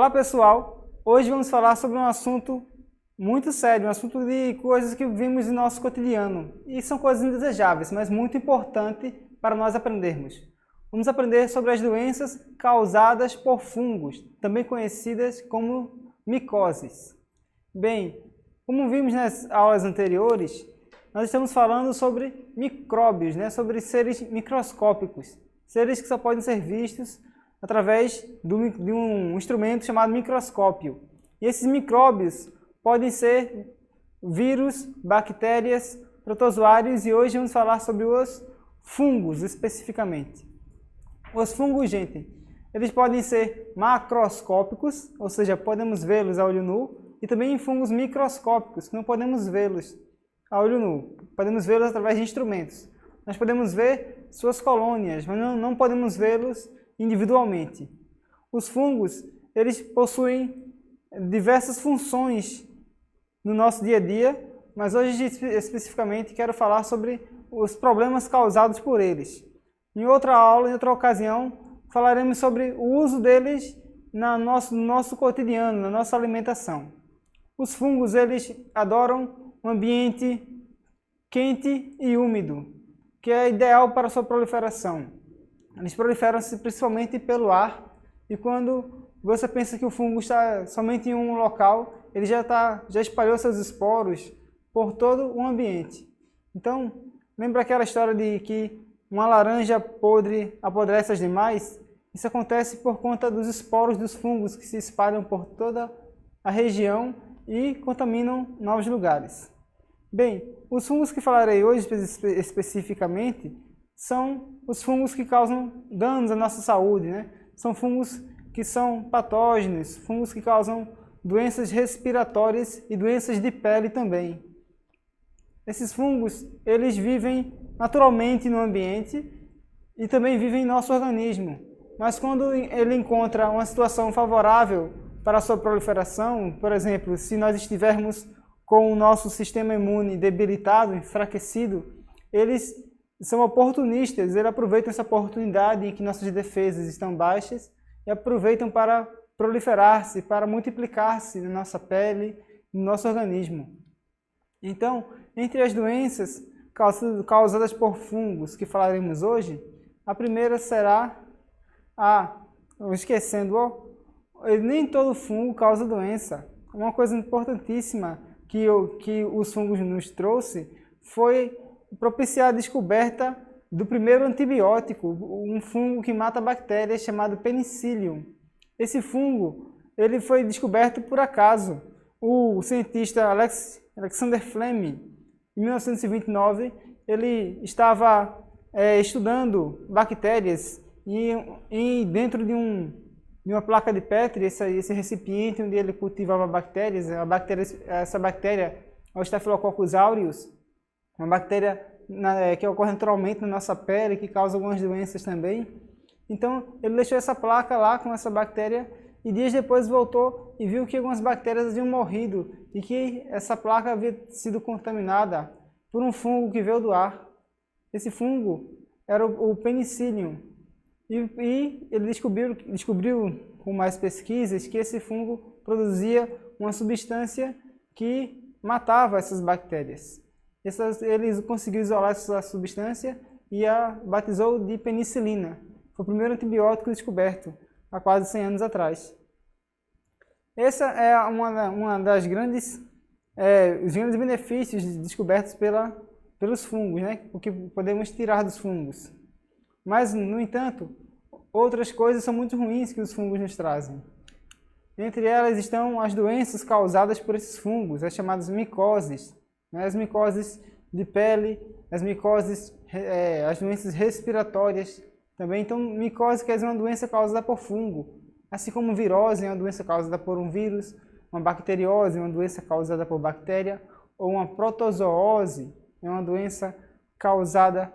Olá pessoal, hoje vamos falar sobre um assunto muito sério, um assunto de coisas que vimos no nosso cotidiano e são coisas indesejáveis, mas muito importante para nós aprendermos. Vamos aprender sobre as doenças causadas por fungos, também conhecidas como micoses. Bem, como vimos nas aulas anteriores, nós estamos falando sobre micróbios, sobre seres microscópicos, seres que só podem ser vistos através de um instrumento chamado microscópio. E esses micróbios podem ser vírus, bactérias, protozoários e hoje vamos falar sobre os fungos especificamente. Os fungos, gente, eles podem ser macroscópicos, ou seja, podemos vê-los a olho nu, e também fungos microscópicos, que não podemos vê-los a olho nu, podemos vê-los através de instrumentos. Nós podemos ver suas colônias, mas não podemos vê-los individualmente. Os fungos, eles possuem diversas funções no nosso dia a dia, mas hoje especificamente quero falar sobre os problemas causados por eles. Em outra aula, em outra ocasião, falaremos sobre o uso deles no nosso cotidiano, na nossa alimentação. Os fungos, eles adoram um ambiente quente e úmido, que é ideal para a sua proliferação. Eles proliferam-se principalmente pelo ar, e quando você pensa que o fungo está somente em um local, ele já espalhou seus esporos por todo o ambiente. Então, lembra aquela história de que uma laranja podre apodrece as demais? Isso acontece por conta dos esporos dos fungos que se espalham por toda a região e contaminam novos lugares. Bem, os fungos que falarei hoje especificamente são os fungos que causam danos à nossa saúde, São fungos que são patógenos, fungos que causam doenças respiratórias e doenças de pele também. Esses fungos, eles vivem naturalmente no ambiente e também vivem em nosso organismo. Mas quando ele encontra uma situação favorável para a sua proliferação, por exemplo, se nós estivermos com o nosso sistema imune debilitado, enfraquecido, eles são oportunistas, eles aproveitam essa oportunidade em que nossas defesas estão baixas e aproveitam para proliferar-se, para multiplicar-se na nossa pele, no nosso organismo. Então, entre as doenças causadas por fungos que falaremos hoje, a primeira será nem todo fungo causa doença. Uma coisa importantíssima que os fungos nos trouxe foi propiciar a descoberta do primeiro antibiótico, um fungo que mata bactérias chamado Penicillium. Esse fungo ele foi descoberto por acaso. O cientista Alexander Fleming, em 1929, ele estava estudando bactérias e dentro de uma placa de Petri, esse recipiente onde ele cultivava bactérias, essa bactéria, o Staphylococcus aureus, uma bactéria que ocorre naturalmente na nossa pele, que causa algumas doenças também. Então, ele deixou essa placa lá com essa bactéria e dias depois voltou e viu que algumas bactérias haviam morrido e que essa placa havia sido contaminada por um fungo que veio do ar. Esse fungo era o Penicillium. E ele descobriu com mais pesquisas que esse fungo produzia uma substância que matava essas bactérias. Ele conseguiu isolar essa substância e a batizou de penicilina. Foi o primeiro antibiótico descoberto há quase 100 anos atrás. Essa é uma das os grandes benefícios descobertos pelos fungos, o que podemos tirar dos fungos. Mas, no entanto, outras coisas são muito ruins que os fungos nos trazem. Entre elas estão as doenças causadas por esses fungos, as chamadas micoses. As micoses de pele, as micoses, as doenças respiratórias também. Então, micose quer dizer uma doença causada por fungo, assim como virose é uma doença causada por um vírus, uma bacteriose é uma doença causada por bactéria, ou uma protozoose é uma doença causada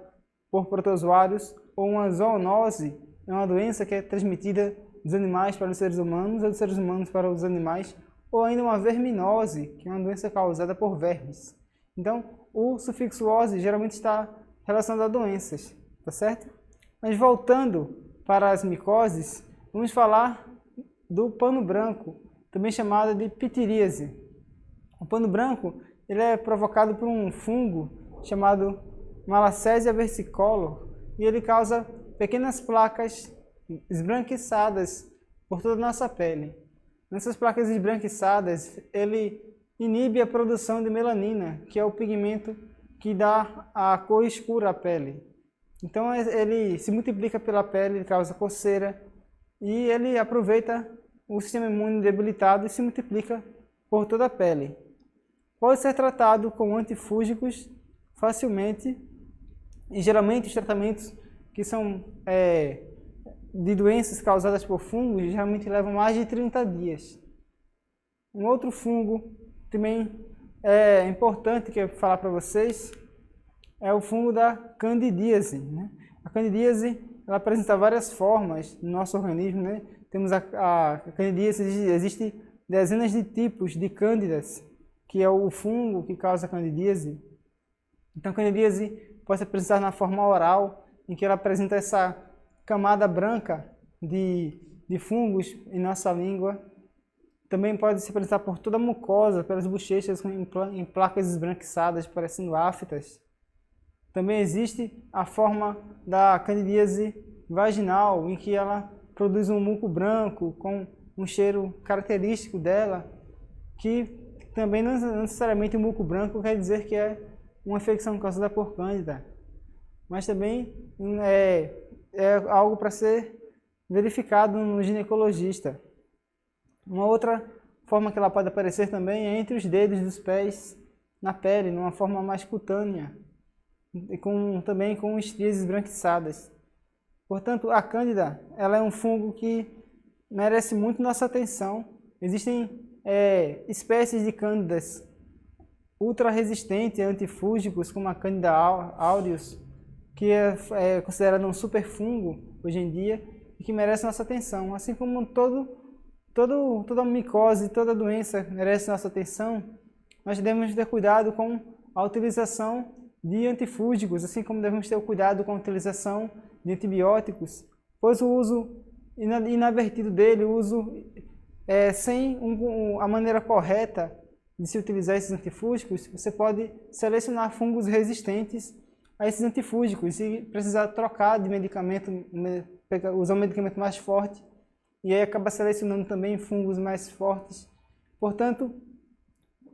por protozoários, ou uma zoonose é uma doença que é transmitida dos animais para os seres humanos ou dos seres humanos para os animais, ou ainda uma verminose, que é uma doença causada por vermes. Então, o sufixo -ose geralmente está relacionado a doenças, tá certo? Mas voltando para as micoses, vamos falar do pano branco, também chamado de pitiríase. O pano branco ele é provocado por um fungo chamado Malassezia versicolor e ele causa pequenas placas esbranquiçadas por toda a nossa pele. Nessas placas esbranquiçadas, ele inibe a produção de melanina, que é o pigmento que dá a cor escura à pele. Então ele se multiplica pela pele, ele causa coceira e ele aproveita o sistema imune debilitado e se multiplica por toda a pele. Pode ser tratado com antifúngicos facilmente e geralmente os tratamentos que são de doenças causadas por fungos geralmente levam mais de 30 dias. Um outro fungo também é importante que eu vou falar para vocês é o fungo da candidíase, né? A candidíase ela apresenta várias formas no nosso organismo, né? Temos a candidíase, existem dezenas de tipos de cândidas, que é o fungo que causa a candidíase. Então a candidíase pode se apresentar na forma oral, em que ela apresenta essa camada branca de fungos em nossa língua. Também pode se apresentar por toda a mucosa, pelas bochechas em placas esbranquiçadas, parecendo aftas. Também existe a forma da candidíase vaginal, em que ela produz um muco branco com um cheiro característico dela, que também não necessariamente o muco branco quer dizer que é uma infecção causada por cândida, mas também é algo para ser verificado no ginecologista. Uma outra forma que ela pode aparecer também é entre os dedos dos pés na pele, numa forma mais cutânea, e também com estrias esbranquiçadas. Portanto, a cândida ela é um fungo que merece muito nossa atenção. Existem espécies de cândidas ultra resistentes a antifúngicos, como a Candida aureus, que é considerado um superfungo hoje em dia e que merece nossa atenção. Assim como toda micose, toda doença merece nossa atenção, nós devemos ter cuidado com a utilização de antifúngicos, assim como devemos ter cuidado com a utilização de antibióticos, pois o uso inadvertido dele, o uso sem a maneira correta de se utilizar esses antifúngicos, você pode selecionar fungos resistentes a esses antifúngicos e precisar trocar de medicamento, usar um medicamento mais forte e aí acaba selecionando também fungos mais fortes. Portanto,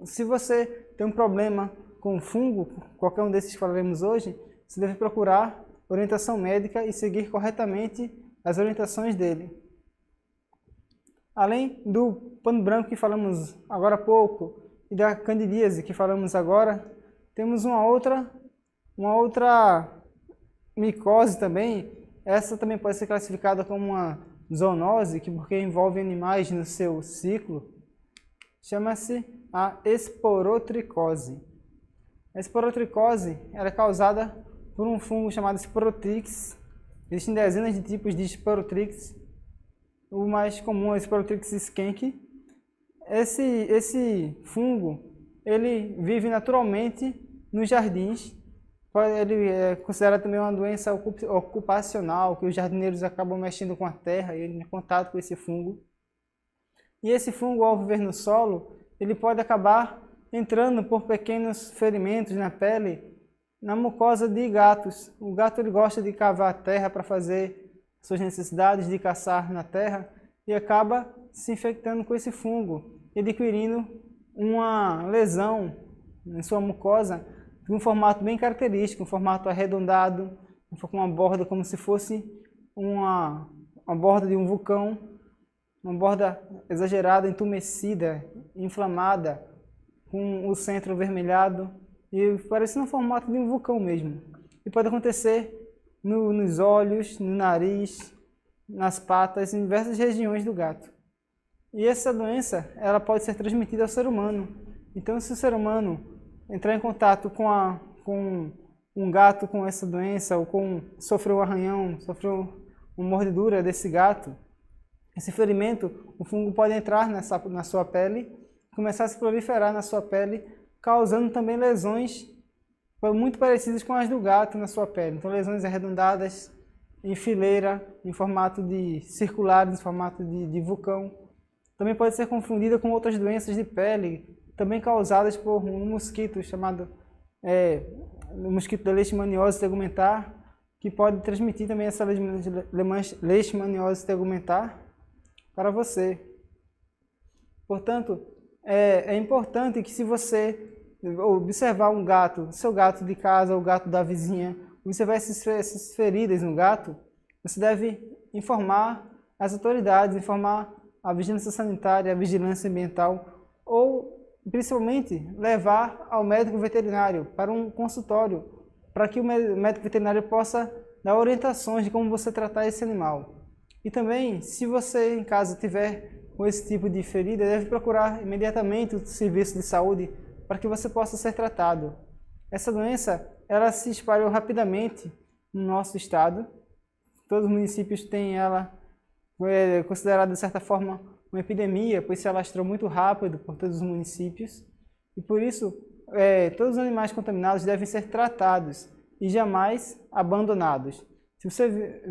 se você tem um problema com fungo, qualquer um desses que falaremos hoje, você deve procurar orientação médica e seguir corretamente as orientações dele. Além do pano branco que falamos agora há pouco e da candidíase que falamos agora, temos uma outra micose também. Essa também pode ser classificada como uma zoonose, porque envolve animais no seu ciclo. Chama-se a esporotricose. A esporotricose ela é causada por um fungo chamado Sporotrix. Existem dezenas de tipos de Sporotrix. O mais comum é o Sporotrix skunk. Esse fungo ele vive naturalmente nos jardins. Ele é considerado também uma doença ocupacional, que os jardineiros acabam mexendo com a terra e em contato com esse fungo. E esse fungo, ao viver no solo, ele pode acabar entrando por pequenos ferimentos na pele, na mucosa de gatos. O gato ele gosta de cavar a terra para fazer suas necessidades, de caçar na terra, e acaba se infectando com esse fungo, adquirindo uma lesão em sua mucosa, de um formato bem característico, um formato arredondado, com uma borda como se fosse uma borda de um vulcão, uma borda exagerada, entumecida, inflamada, com o centro avermelhado, e parecendo um formato de um vulcão mesmo. E pode acontecer nos olhos, no nariz, nas patas, em diversas regiões do gato. E essa doença ela pode ser transmitida ao ser humano. Então, se o ser humano entrar em contato com um gato com essa doença, ou sofreu um arranhão, sofreu uma mordedura desse gato, esse ferimento, o fungo pode entrar na sua pele, começar a se proliferar na sua pele, causando também lesões muito parecidas com as do gato na sua pele. Então, lesões arredondadas, em fileira, em formato de circulares, em formato de vulcão. também pode ser confundida com outras doenças de pele, também causadas por um mosquito chamado o mosquito da leishmaniose tegumentar, que pode transmitir também essa leishmaniose tegumentar para você. Portanto, é importante que, se você observar um gato, seu gato de casa ou o gato da vizinha, observar essas feridas no gato, você deve informar as autoridades, informar a vigilância sanitária, a vigilância ambiental, ou principalmente levar ao médico veterinário para um consultório, para que o médico veterinário possa dar orientações de como você tratar esse animal. E também, se você em casa tiver com esse tipo de ferida, deve procurar imediatamente o serviço de saúde para que você possa ser tratado. Essa doença, ela se espalhou rapidamente no nosso estado. Todos os municípios têm ela considerada, de certa forma, uma epidemia, pois se alastrou muito rápido por todos os municípios. E por isso, todos os animais contaminados devem ser tratados e jamais abandonados. Se você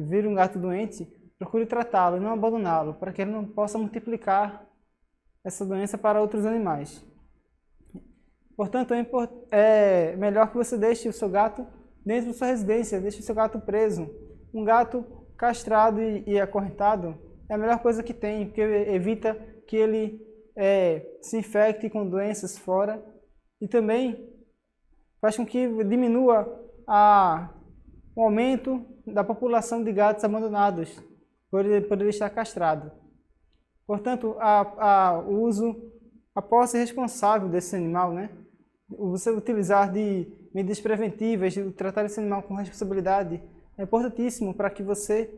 vir um gato doente, procure tratá-lo e não abandoná-lo, para que ele não possa multiplicar essa doença para outros animais. Portanto, é melhor que você deixe o seu gato dentro da sua residência, deixe o seu gato preso. Um gato castrado e acorrentado é a melhor coisa que tem, porque evita que ele se infecte com doenças fora e também faz com que diminua o aumento da população de gatos abandonados por ele estar castrado. Portanto, a posse responsável desse animal, né? Você utilizar de medidas preventivas, de tratar esse animal com responsabilidade, é importantíssimo para que você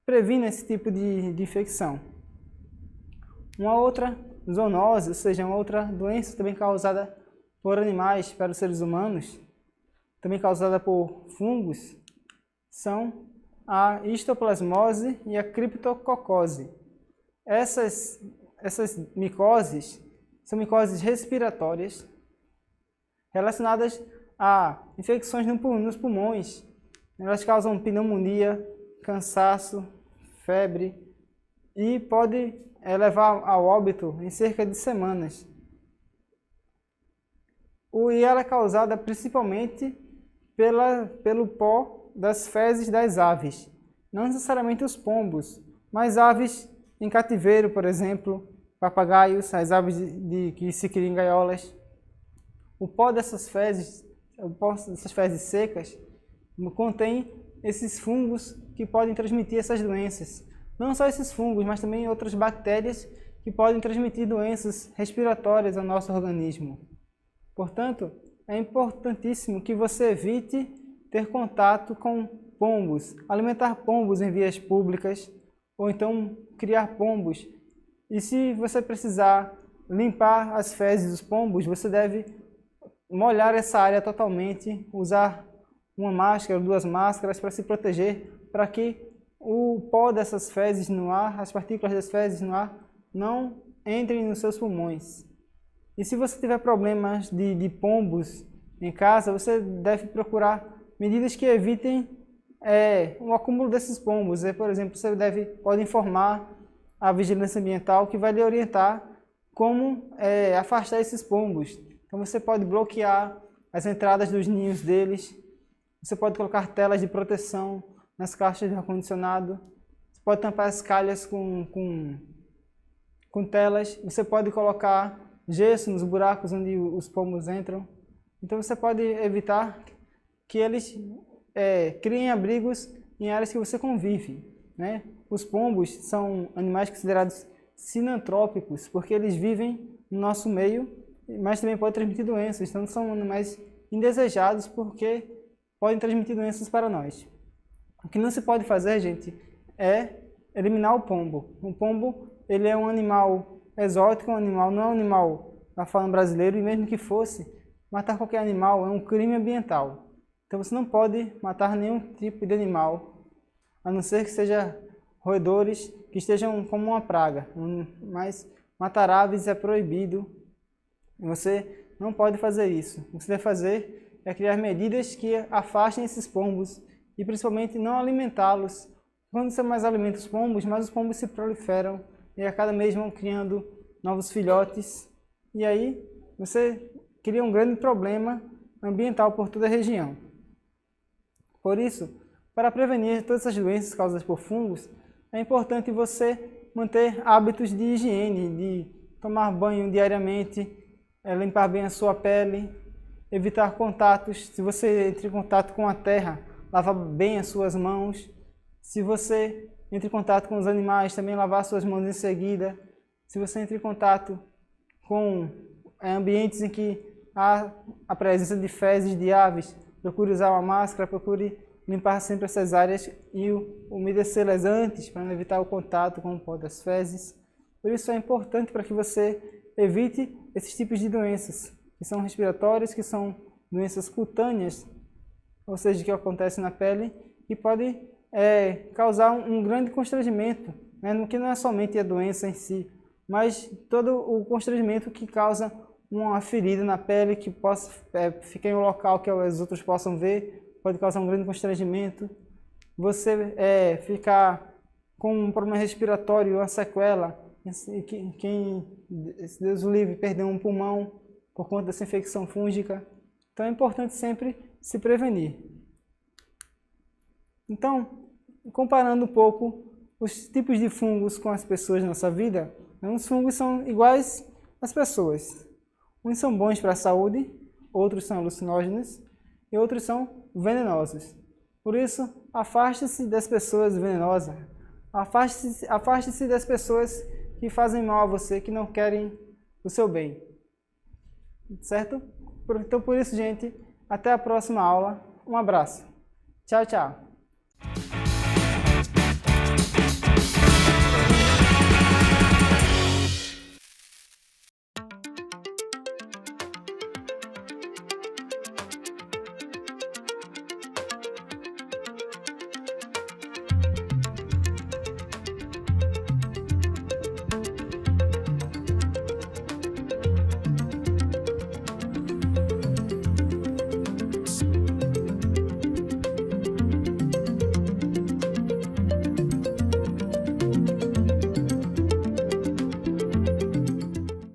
previna esse tipo de infecção. Uma outra zoonose, ou seja, uma outra doença também causada por animais para os seres humanos, também causada por fungos, são a histoplasmose e a criptococose. Essas micoses são micoses respiratórias relacionadas a infecções nos pulmões. Elas causam pneumonia, cansaço, febre e pode levar ao óbito em cerca de semanas. E ela é causada principalmente pelo pó das fezes das aves. Não necessariamente os pombos, mas aves em cativeiro, por exemplo, papagaios, as aves que se criam em gaiolas. O pó dessas fezes secas, contém esses fungos que podem transmitir essas doenças. Não só esses fungos, mas também outras bactérias que podem transmitir doenças respiratórias ao nosso organismo. Portanto, é importantíssimo que você evite ter contato com pombos, alimentar pombos em vias públicas, ou então criar pombos. E se você precisar limpar as fezes dos pombos, você deve molhar essa área totalmente, usar uma máscara ou 2 máscaras para se proteger, para que o pó dessas fezes no ar, as partículas das fezes no ar, não entrem nos seus pulmões. E se você tiver problemas de pombos em casa, você deve procurar medidas que evitem o acúmulo desses pombos. Por exemplo, você pode informar a vigilância ambiental, que vai lhe orientar como afastar esses pombos. Então você pode bloquear as entradas dos ninhos deles, você pode colocar telas de proteção nas caixas de ar-condicionado, você pode tampar as calhas com telas, você pode colocar gesso nos buracos onde os pombos entram. Então você pode evitar que eles criem abrigos em áreas que você convive, né? Os pombos são animais considerados sinantrópicos, porque eles vivem no nosso meio, mas também podem transmitir doenças. Então são animais indesejados, porque podem transmitir doenças para nós. O que não se pode fazer, gente, é eliminar o pombo. O pombo, ele é um animal exótico, não é um animal da fauna brasileira, e mesmo que fosse, matar qualquer animal é um crime ambiental. Então você não pode matar nenhum tipo de animal, a não ser que seja roedores que estejam como uma praga. Mas matar aves é proibido. Você não pode fazer isso. O que você deve fazer é criar medidas que afastem esses pombos e principalmente não alimentá-los. Quando você mais alimenta os pombos, mais os pombos se proliferam e a cada mês vão criando novos filhotes, e aí você cria um grande problema ambiental por toda a região. Por isso, para prevenir todas essas doenças causadas por fungos, é importante você manter hábitos de higiene, de tomar banho diariamente, limpar bem a sua pele, evitar contatos. Se você entra em contato com a terra, lavar bem as suas mãos. Se você entra em contato com os animais, também lavar suas mãos em seguida. Se você entra em contato com ambientes em que há a presença de fezes de aves, procure usar uma máscara, procure limpar sempre essas áreas e umedecê-las antes para evitar o contato com o pó das fezes. Por isso é importante para que você evite esses tipos de doenças, que são respiratórias, que são doenças cutâneas, ou seja, que acontecem na pele e pode causar um grande constrangimento, né? Que não é somente a doença em si, mas todo o constrangimento que causa uma ferida na pele que possa ficar em um local que os outros possam ver, pode causar um grande constrangimento. Você ficar com um problema respiratório, uma sequela, quem, se Deus o livre, perdeu um pulmão por conta dessa infecção fúngica. Então é importante sempre se prevenir. Então, comparando um pouco os tipos de fungos com as pessoas na nossa vida, os fungos são iguais às pessoas. Uns são bons para a saúde, outros são alucinógenos e outros são venenosos. Por isso, afaste-se das pessoas venenosas. Afaste-se das pessoas que fazem mal a você, que não querem o seu bem. Certo? Então, por isso, gente, até a próxima aula. Um abraço. Tchau, tchau.